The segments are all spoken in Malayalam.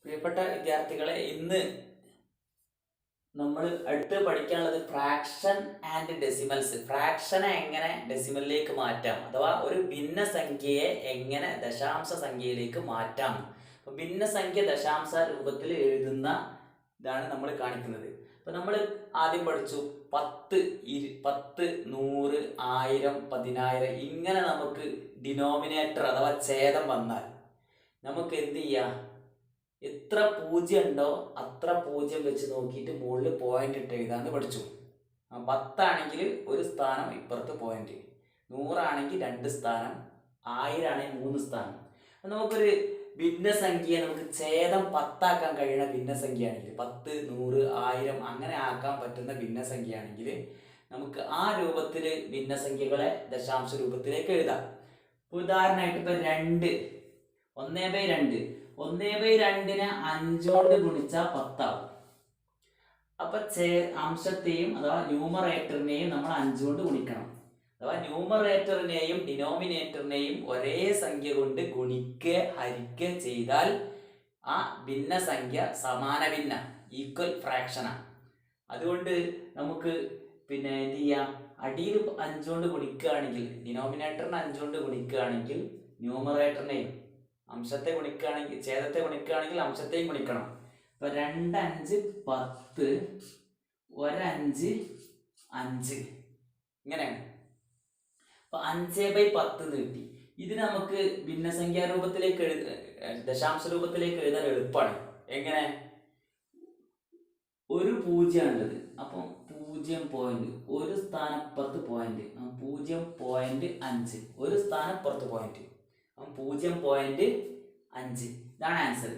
പ്രിയപ്പെട്ട വിദ്യാർത്ഥികളെ, ഇന്ന് നമ്മൾ അടുത്ത് പഠിക്കാനുള്ളത് ഫ്രാക്ഷൻ ആൻഡ് ഡെസിമൽസ്. ഫ്രാക്ഷനെ എങ്ങനെ ഡെസിമലിലേക്ക് മാറ്റാം, അഥവാ ഒരു ഭിന്നസംഖ്യയെ എങ്ങനെ ദശാംശ സംഖ്യയിലേക്ക് മാറ്റാം. അപ്പോൾ ഭിന്നസംഖ്യ ദശാംശ രൂപത്തിൽ എഴുതുന്ന ഇതാണ് നമ്മൾ കാണിക്കുന്നത്. അപ്പോൾ നമ്മൾ ആദ്യം പഠിച്ചു 10, 10, 100, 1000, 10000 ഇങ്ങനെ നമുക്ക് ഡിനോമിനേറ്റർ അഥവാ ഛേദം വന്നാൽ നമുക്ക് എന്ത് ചെയ്യാം? എത്ര പൂജ്യം ഉണ്ടോ അത്ര പൂജ്യം വെച്ച് നോക്കിയിട്ട് മുകളിൽ പോയിന്റ് ഇട്ട് എഴുതാന്ന് പഠിച്ചു. 10 ആണെങ്കിൽ ഒരു സ്ഥാനം ഇപ്പുറത്ത് പോയിന്റ്, 100 ആണെങ്കിൽ 2 സ്ഥാനം, 1000 ആണെങ്കിൽ 3 സ്ഥാനം. നമുക്കൊരു ഭിന്നസംഖ്യയെ നമുക്ക് ഛേദം 10 ആക്കാൻ കഴിയുന്ന ഭിന്നസംഖ്യ ആണെങ്കിൽ 10, 100, 1000 അങ്ങനെ ആക്കാൻ പറ്റുന്ന ഭിന്നസംഖ്യ ആണെങ്കിൽ നമുക്ക് ആ രൂപത്തിൽ ഭിന്നസംഖ്യകളെ ദശാംശ രൂപത്തിലേക്ക് എഴുതാം. ഉദാഹരണമായിട്ട് ഇപ്പൊ 2, 1/2, 1/2നെ 5 കൊണ്ട് ഗുണിച്ചാൽ 10 ആവും. അപ്പൊ അംശത്തെയും അഥവാ ന്യൂമറേറ്ററിനെയും നമ്മൾ 5 കൊണ്ട് ഗുണിക്കണം. അഥവാ ന്യൂമറേറ്ററിനെയും ഡിനോമിനേറ്ററിനെയും ഒരേ സംഖ്യ കൊണ്ട് ഗുണിക്കുക ഹരിക്കുക ചെയ്താൽ ആ ഭിന്നസംഖ്യ സമാന ഭിന്ന ഈക്വൽ ഫ്രാക്ഷനാണ്. അതുകൊണ്ട് നമുക്ക് എന്ത് ചെയ്യാം? അടിയിൽ 5 കൊണ്ട് ഗുണിക്കുകയാണെങ്കിൽ, ഡിനോമിനേറ്ററിനെ 5 കൊണ്ട് ഗുണിക്കുകയാണെങ്കിൽ ന്യൂമറേറ്ററിനെയും, അംശത്തെ ഗുണിക്കുകയാണെങ്കിൽ ഛേദത്തെ ഗുണിക്കുകയാണെങ്കിൽ അംശത്തെയും ഗുണിക്കണം. അപ്പൊ 2, 5, 10, 1, 5, 5 ഇങ്ങനെയാണ്. അപ്പൊ 5/10 കിട്ടി. ഇത് നമുക്ക് ഭിന്നസംഖ്യാ രൂപത്തിലേക്ക് ദശാംശ രൂപത്തിലേക്ക് എഴുതാൻ എളുപ്പമാണ്. എങ്ങനെ? ഒരു പൂജ്യമാണുള്ളത്, അപ്പം 0 ഒരു സ്ഥാനപ്പുറത്ത് പോയിന്റ്, 0.5 ഒരു സ്ഥാനപ്പുറത്ത് പോയിന്റ്, 0.5 ഇതാണ് ആൻസർ.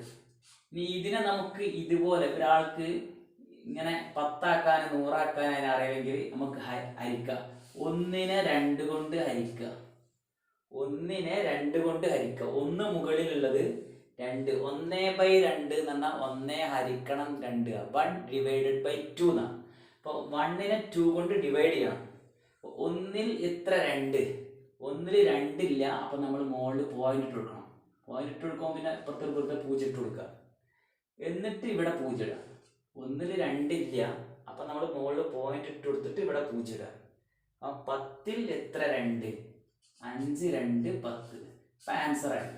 ഇനി ഇതിനെ നമുക്ക് ഇതുപോലെ ഒരാൾക്ക് ഇങ്ങനെ 10 ആക്കാനും 100 ആക്കാനും അറിയില്ലെങ്കിൽ നമുക്ക് ഹരിക്കാം. 1നെ 2 കൊണ്ട് ഹരിക്കുക, 1 മുകളിലുള്ളത് 2, 1/2 എന്ന് പറഞ്ഞാൽ 1 ഹരിക്കണം 2, 1/2 എന്നാണ്. അപ്പോൾ 1നെ 2 കൊണ്ട് ഡിവൈഡ് ചെയ്യണം. 1ൽ എത്ര? 2. 1ൽ 2 ഇല്ല. അപ്പം നമ്മൾ മുകളിൽ പോയിന്റ് ഇട്ട് കൊടുക്കണം. പോയിന്റ് ഇട്ട് കൊടുക്കുമ്പോൾ പിന്നെ ഇപ്പുറത്തെ 0 ഇട്ട് കൊടുക്കുക. എന്നിട്ട് ഇവിടെ 0 ഇടുക. 1ൽ 2 ഇല്ല. അപ്പം നമ്മൾ മുകളിൽ പോയിന്റ് ഇട്ട് കൊടുത്തിട്ട് ഇവിടെ 0 ഇടുക. അപ്പം 10ൽ എത്ര? 2. 5, 2, 10. അപ്പം ആൻസറായി.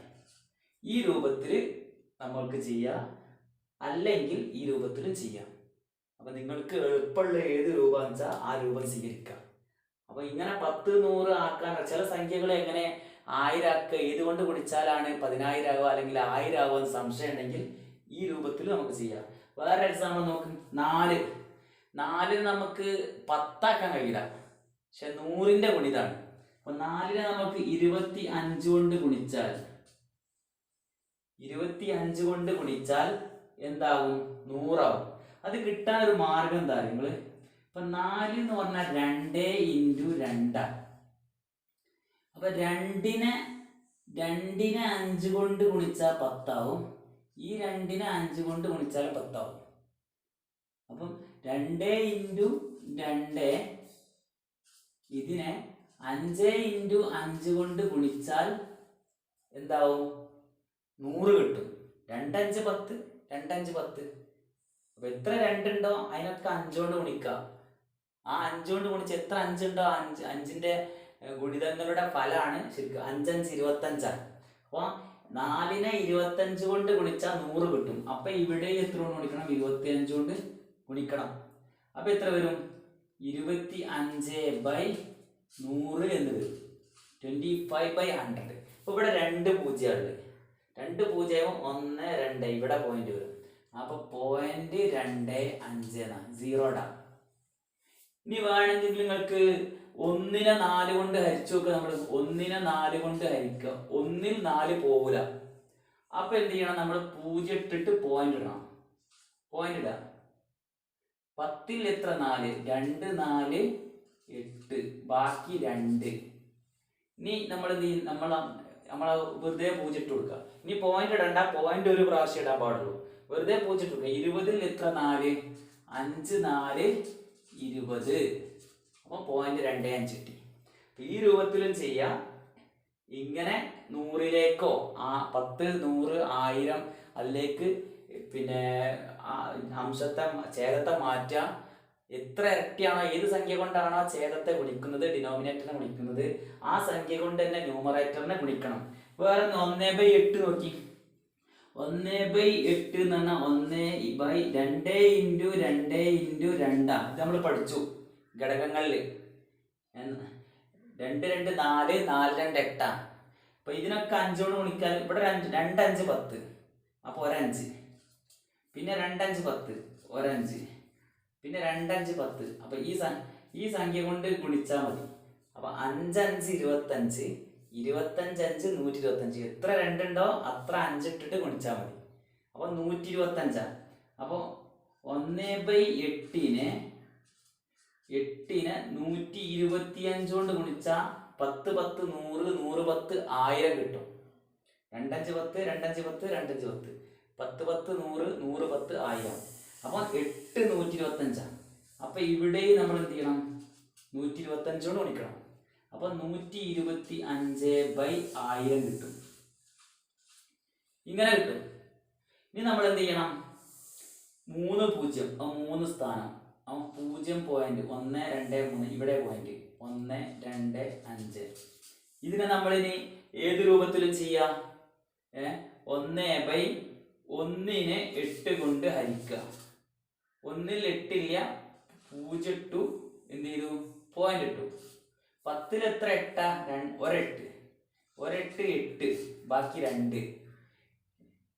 ഈ രൂപത്തിൽ നമ്മൾക്ക് ചെയ്യാം, അല്ലെങ്കിൽ ഈ രൂപത്തിലും ചെയ്യാം. അപ്പം നിങ്ങൾക്ക് എളുപ്പമുള്ള ഏത് രൂപം വെച്ചാൽ ആ രൂപം സ്വീകരിക്കാം. അപ്പൊ ഇങ്ങനെ 10, 100 ആക്കാൻ ചില സംഖ്യകൾ എങ്ങനെ 1000 ആക്കുക, ഏതുകൊണ്ട് ഗുണിച്ചാലാണ് 10000 ആവുക അല്ലെങ്കിൽ 1000 ആവുക എന്ന് സംശയം ഉണ്ടെങ്കിൽ ഈ രൂപത്തിൽ നമുക്ക് ചെയ്യാം. വേറെ എക്സാമ്പിൾ നോക്കും. 4 നമുക്ക് 10 ആക്കാൻ കഴിയില്ല, പക്ഷെ 100ന്റെ ഗുണിതാണ്. അപ്പൊ 4നെ നമുക്ക് 25 കൊണ്ട് ഗുണിച്ചാൽ, 25 കൊണ്ട് ഗുണിച്ചാൽ എന്താവും? 100 ആവും. അത് കിട്ടാൻ ഒരു മാർഗം എന്താ? നിങ്ങള് ഇപ്പൊ 4 എന്ന് പറഞ്ഞാൽ 2 × 2. അപ്പൊ 2നെ 5 കൊണ്ട് ഗുണിച്ചാൽ 10 ആവും. ഈ 2നെ 5 കൊണ്ട് ഗുണിച്ചാൽ 10 ആവും. അപ്പം 2 × 2 ഇതിനെ 5 × 5 കൊണ്ട് ഗുണിച്ചാൽ എന്താവും? 100 കിട്ടും. 2, 5, 10, 2, 5, 10. അപ്പൊ എത്ര 2 ഉണ്ടോ അതിനൊക്കെ 5 കൊണ്ട് ഗുണിക്കാം. ആ 5 കൊണ്ട് ഗുണിച്ച് എത്ര 5 ഉണ്ടോ 5ന്റെ ഗുണിതങ്ങളുടെ ഫലമാണ് ശരിക്കും 5, 5, 25. അപ്പൊ 4നെ 25 കൊണ്ട് ഗുണിച്ചാൽ 100 കിട്ടും. അപ്പൊ ഇവിടെ എത്ര കൊണ്ട് ഗുണിക്കണം? 25 കൊണ്ട് ഗുണിക്കണം. അപ്പൊ എത്ര വരും? 25/100 എന്ന് വരും. 25/100. അപ്പൊ ഇവിടെ 2 പൂജ്യമുണ്ട്. 2 പൂജ്യം 1, 2 ഇവിടെ പോയിന്റ് വരും. അപ്പൊ 0.25 എന്നാണ്, 0 ഇടാം. ഇനി വേണമെങ്കിൽ നിങ്ങൾക്ക് 1നെ 4 കൊണ്ട് ഹരിച്ചു നോക്കുക. നമ്മൾ 1നെ 4 കൊണ്ട് ഹരിക്കുക. 1ൽ 4 പോകൂല. അപ്പൊ എന്ത് ചെയ്യണം? നമ്മൾ 0 ഇട്ടിട്ട് പോയിന്റ് ഇടണം. പോയിന്റ് ഇടാം. 10ൽ എത്ര? 4. 2, 4, 8. ബാക്കി 2. ഇനി നമ്മളെ വെറുതെ 0 ഇട്ട് കൊടുക്കുക. ഇനി പോയിന്റ് ഇടണ്ട, പോയിന്റ് ഒരു പ്രാവശ്യം ഇടാൻ പാടുള്ളൂ. വെറുതെ 0 ഇട്ട് കൊടുക്കുക. 20ൽ എത്ര? 4. 5, 4, 20. അപ്പോൾ 0.25 കിട്ടി. ഈ രൂപത്തിലും ചെയ്യാം. ഇങ്ങനെ 100ലേക്കോ 10, 100, 1000 അതിലേക്ക് പിന്നെ അംശത്തെ ഛേദത്തെ മാറ്റുക. എത്ര ഇരട്ടിയാണോ, ഏത് സംഖ്യ കൊണ്ടാണോ ഛേദത്തെ ഗുണിക്കുന്നത്, ഡിനോമിനേറ്ററിനെ ഗുണിക്കുന്നത്, ആ സംഖ്യ കൊണ്ട് തന്നെ ന്യൂമറേറ്ററിനെ ഗുണിക്കണം. വേറെ 1/8 നോക്കി. 1/8 എന്ന് പറഞ്ഞാൽ 1/2 ഇൻറ്റു 2 ഇൻറ്റു 2. ഇത് നമ്മൾ പഠിച്ചു ഘടകങ്ങളിൽ. 2 2 4, 4 2 8. അപ്പൊ ഇതിനൊക്കെ 5 കൊണ്ട് ഗുണിക്കാൻ ഇവിടെ 2 5 10, അപ്പൊ 1 5. പിന്നെ 2 5 10, 1 5. പിന്നെ 2 5 10. അപ്പൊ ഈ സംഖ്യ കൊണ്ട് ഗുണിച്ചാൽ മതി. അപ്പൊ 5 5 25, 25 5 125. എത്ര 2 ഉണ്ടോ അത്ര 5 ഇട്ടിട്ട് ഗുണിച്ചാൽ മതി. അപ്പൊ 125. അപ്പൊ 1/8നെ 125 കൊണ്ട് ഗുണിച്ചാൽ 10 10 100, 100 10 1000 കിട്ടും. 2 5 10, 2 5 10, 2 5 10, 10 10 100, 100 10 1000. അപ്പോൾ 8 125. അപ്പൊ ഇവിടെ നമ്മൾ എന്ത് ചെയ്യണം? 125 കൊണ്ട് ഗുണിക്കണം. അപ്പൊ 125/1000 കിട്ടും. ഇങ്ങനെ കിട്ടും. ഇനി നമ്മൾ എന്ത് ചെയ്യണം? 3 0, 3 സ്ഥാനം, 0 പോയിന്റ് 1 2 3, ഇവിടെ പോയിന്റ് 1 2 5. ഇതിനെ നമ്മളിനി ഏത് രൂപത്തിലും ചെയ്യാം. 1/1നെ 8 കൊണ്ട് ഹരിക്കുക. 1ൽ 8 ഇല്ല, 0 ഇട്ടു, എന്ത് ചെയ്തു? പോയിന്റ് ഇട്ടു. 10ൽ എത്ര 8? 1 8, 8, ബാക്കി 2.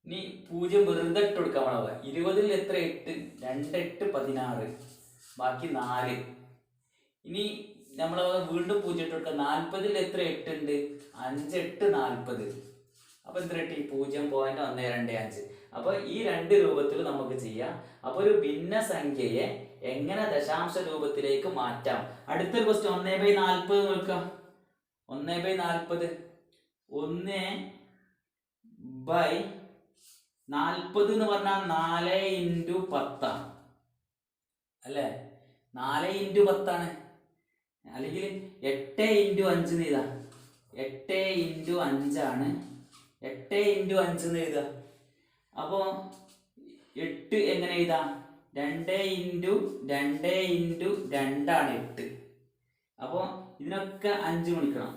ഇനി 0 വെറുതെ ഇട്ട് കൊടുക്കാൻ പാടില്ല. 20ൽ എത്ര 8? 2 8 16, ബാക്കി 4. ഇനി നമ്മൾ വീണ്ടും 0 ഇട്ട് കൊടുക്കുക. 40ൽ എത്ര 8 ഉണ്ട്? 5 8 40. അപ്പൊ എത്ര കിട്ടി? 0.125. അപ്പൊ ഈ 2 രൂപത്തിൽ നമുക്ക് ചെയ്യാം. അപ്പൊ ഒരു ഭിന്നസംഖ്യയെ എങ്ങനെ ദശാംശ രൂപത്തിലേക്ക് മാറ്റാം? അടുത്തൊരു ക്വസ്റ്റ്യൻ 1/40 നോക്കാം. 1/40, 1/40 എന്ന് പറഞ്ഞാൽ 4 × 10 അല്ലേ? 4 × 10 ആണ്. അല്ലെങ്കിൽ 8 × 5 എന്ന് എഴുതാം. 8 × 5 ആണ്. 8 × 5 എന്ന് എഴുതാം. അപ്പോ 8 എങ്ങനെ എഴുതാം? 2 × 2 × 2 ആണ് 8. അപ്പോൾ ഇതിനൊക്കെ 5 ഗുണിക്കണം.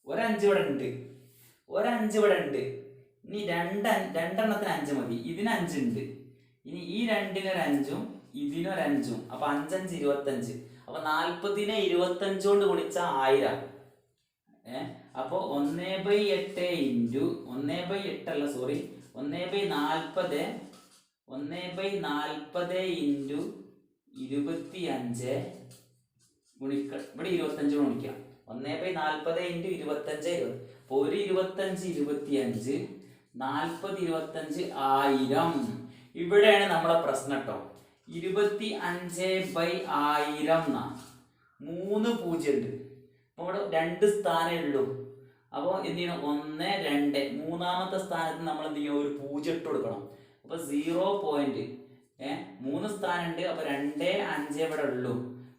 1 5 ഇവിടെ ഉണ്ട്, 1 5 ഇവിടെ ഉണ്ട്. ഇനി 2 എണ്ണത്തിന് 5 മതി. ഇതിന് 5 ഉണ്ട്. ഇനി ഈ 2ന് ഒരു 5ഉം ഇതിനൊരു 5ഉം. അപ്പൊ 5 5 25. അപ്പൊ 40നെ 25 കൊണ്ട് ഗുണിച്ചാൽ 1000. അപ്പൊ 1/8 ഇൻറ്റു 1/8 അല്ല, സോറി, 1/40 ഇൻറ്റു 25 ഗുണിക്ക. ഇവിടെ 25 ഗുണിക്കാം. 1/40 ഇൻറ്റു 25 20. അപ്പൊ ഒരു 25 25, 40 25 1000. ഇവിടെയാണ് നമ്മളെ പ്രശ്നം കേട്ടോ. 25/1000 എന്നാ 3 0 ഉണ്ട്. അപ്പൊ ഇവിടെ 2 സ്ഥാനമേ ഉള്ളൂ. അപ്പോൾ എന്ത് ചെയ്യണം? 1 2, മൂന്നാമത്തെ സ്ഥാനത്ത് നമ്മൾ എന്ത് ചെയ്യും? ഒരു 0 ഇട്ട് കൊടുക്കണം. അപ്പൊ 0.3 സ്ഥാനം ഉണ്ട്. അപ്പൊ 2 5 ഇവിടെ ഉള്ളൂ.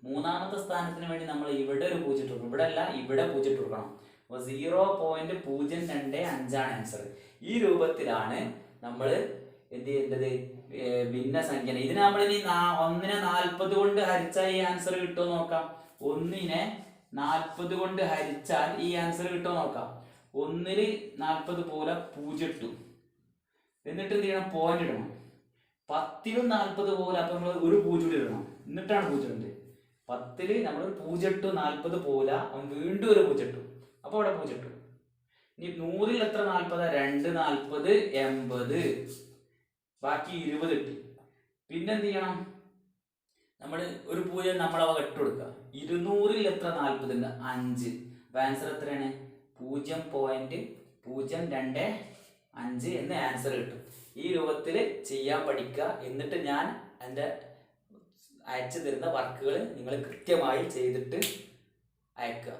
മൂന്നാമത്തെ സ്ഥാനത്തിന് വേണ്ടി നമ്മൾ ഇവിടെ ഒരു 0 ഇട്ട് കൊടുക്കണം. ഇവിടെ അല്ല, ഇവിടെ 0 ഇട്ട് കൊടുക്കണം. അപ്പൊ 0.025 ആണ് ആൻസർ. ഈ രൂപത്തിലാണ് നമ്മൾ എന്ത് ചെയ്യേണ്ടത്? ഭിന്നസംഖ്യ. ഇതിന് നമ്മളിനി 1നെ 40 കൊണ്ട് ഹരിച്ചാൽ ഈ ആൻസർ കിട്ടുമോ നോക്കാം. 1നെ 40 കൊണ്ട് ഹരിച്ചാൽ ഈ ആൻസർ കിട്ടുമോ നോക്കാം. 1ൽ 40 പോലെ 0 ഇട്ടു. എന്നിട്ട് എന്ത് ചെയ്യണം? പോയിന്റ് ഇടണം. 10ലും 40 പോലെ, അപ്പൊ നമ്മൾ ഒരു 0 ഇടണം. എന്നിട്ടാണ് 0 ഉണ്ട്. 10ൽ നമ്മൾ 0 ഇട്ടു, 40 പോലെ വീണ്ടും ഒരു 0 ഇട്ടു. അപ്പൊ അവിടെ 0 ഇട്ടു. ഇനി 100ൽ എത്ര 40? 2 40 80, ബാക്കി 20 ഇട്ടു. പിന്നെന്ത് ചെയ്യണം? നമ്മൾ ഒരു 0 നമ്മളവ ഇട്ട് കൊടുക്കുക. 200ൽ എത്ര 40 ഉണ്ട്? 5. അപ്പൊ ആൻസർ എത്രയാണ്? 0.025 എന്ന് ആൻസർ കിട്ടും. ഈ രൂപത്തിൽ ചെയ്യാൻ പഠിക്കുക. എന്നിട്ട് ഞാൻ എൻ്റെ അയച്ചു തരുന്ന വർക്കുകൾ നിങ്ങൾ കൃത്യമായി ചെയ്തിട്ട് അയക്കുക.